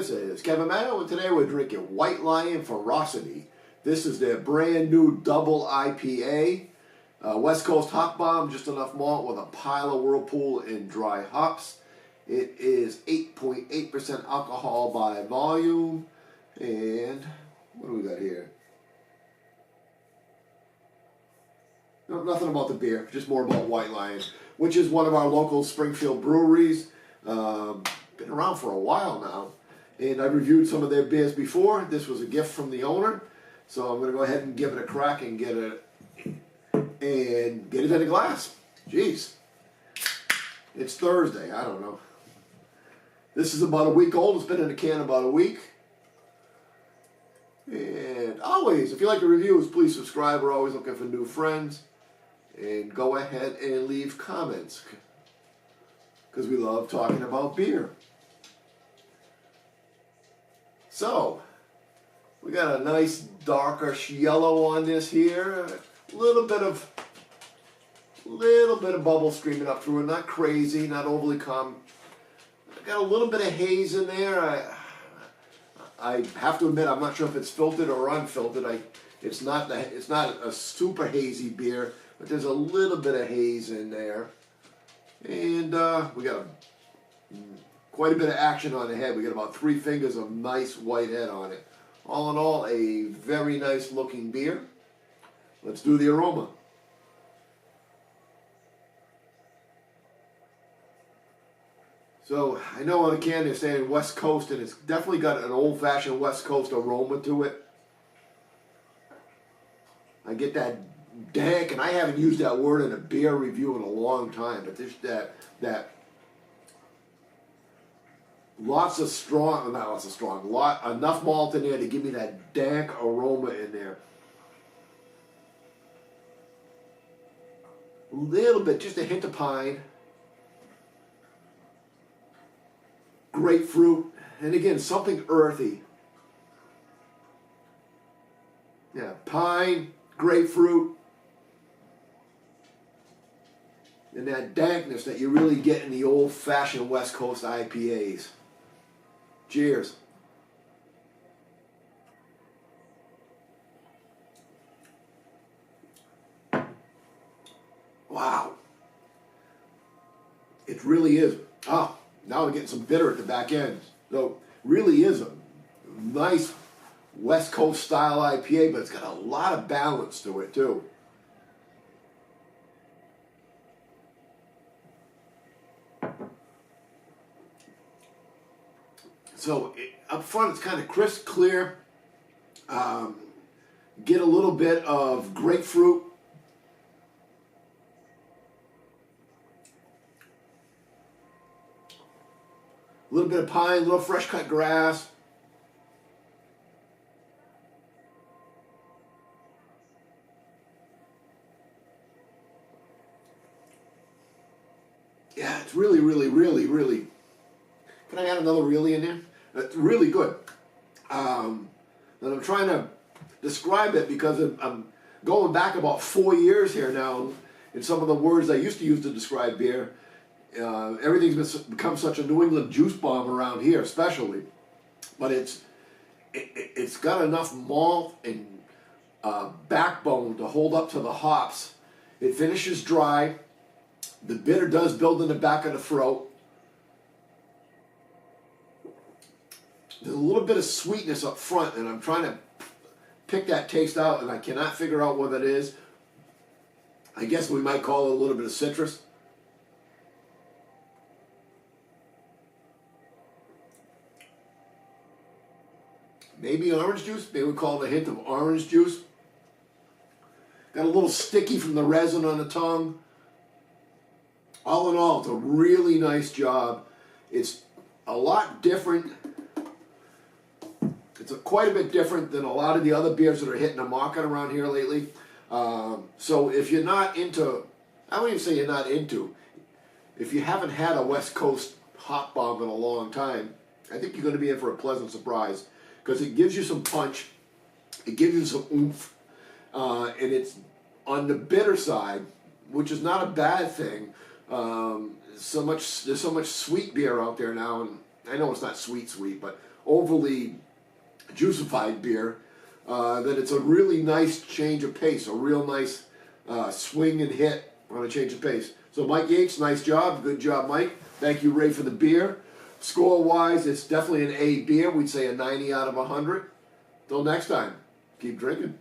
This is Kevin Mayo, and today we're drinking White Lion Ferocity. This is their brand new double IPA. West Coast hop bomb, just enough malt with a pile of Whirlpool and dry hops. It is 8.8% alcohol by volume. And what do we got here? No, nothing about the beer, just more about White Lion, which is one of our local Springfield breweries. Been around for a while now, and I've reviewed some of their beers before. This was a gift from the owner, so I'm going to go ahead and give it a crack and get it in a glass. Jeez, it's Thursday. I don't know. This is about a week old. It's been in a can about a week. And always, if you like the reviews, please subscribe. We're always looking for new friends. And go ahead and leave comments, because we love talking about beer. So, we got a nice darkish yellow on this here. A little bit of bubble streaming up through it. Not crazy, not overly calm. Got a little bit of haze in there. I have to admit, I'm not sure if it's filtered or unfiltered. It's not a super hazy beer, but there's a little bit of haze in there. And we got quite a bit of action on the head. We got about 3 fingers of nice white head on it. All in all, a very nice looking beer. Let's do the aroma. So I know on the can they're saying West Coast, and it's definitely got an old-fashioned West Coast aroma to it. I get that dank, and I haven't used that word in a beer review in a long time, but there's that enough malt in there to give me that dank aroma in there. A little bit, just a hint of pine, grapefruit, and again, something earthy. Yeah, pine, grapefruit, and that dankness that you really get in the old-fashioned West Coast IPAs. Cheers. Wow. It really is. Oh, now we're getting some bitter at the back end. So, really is a nice West Coast style IPA, but it's got a lot of balance to it too. So up front it's kind of crisp, clear. Get a little bit of grapefruit. A little bit of pine, a little fresh cut grass. Yeah, it's really, really, really, really. Can I add another really in there? It's really good. And I'm trying to describe it because I'm going back about 4 years here now, and some of the words I used to use to describe beer. Everything's become such a New England juice bomb around here, especially. But it's got enough malt and backbone to hold up to the hops. It finishes dry. The bitter does build in the back of the throat. There's a little bit of sweetness up front, and I'm trying to pick that taste out, and I cannot figure out what it is. I guess we might call it a little bit of citrus. Maybe orange juice. Maybe we call it a hint of orange juice. Got a little sticky from the resin on the tongue. All in all, it's a really nice job. It's a lot different. It's quite a bit different than a lot of the other beers that are hitting the market around here lately. So if you're not into, I won't even say you're not into, if you haven't had a West Coast hop bomb in a long time, I think you're going to be in for a pleasant surprise, because it gives you some punch, it gives you some oomph, and it's on the bitter side, which is not a bad thing. There's so much sweet beer out there now, and I know it's not sweet, but overly juicified beer, that it's a really nice change of pace, a real nice swing and hit on a change of pace. So Mike Yates, nice job. Good job, Mike. Thank you, Ray, for the beer. Score-wise, it's definitely an A beer. We'd say a 90 out of 100. Till next time, keep drinking.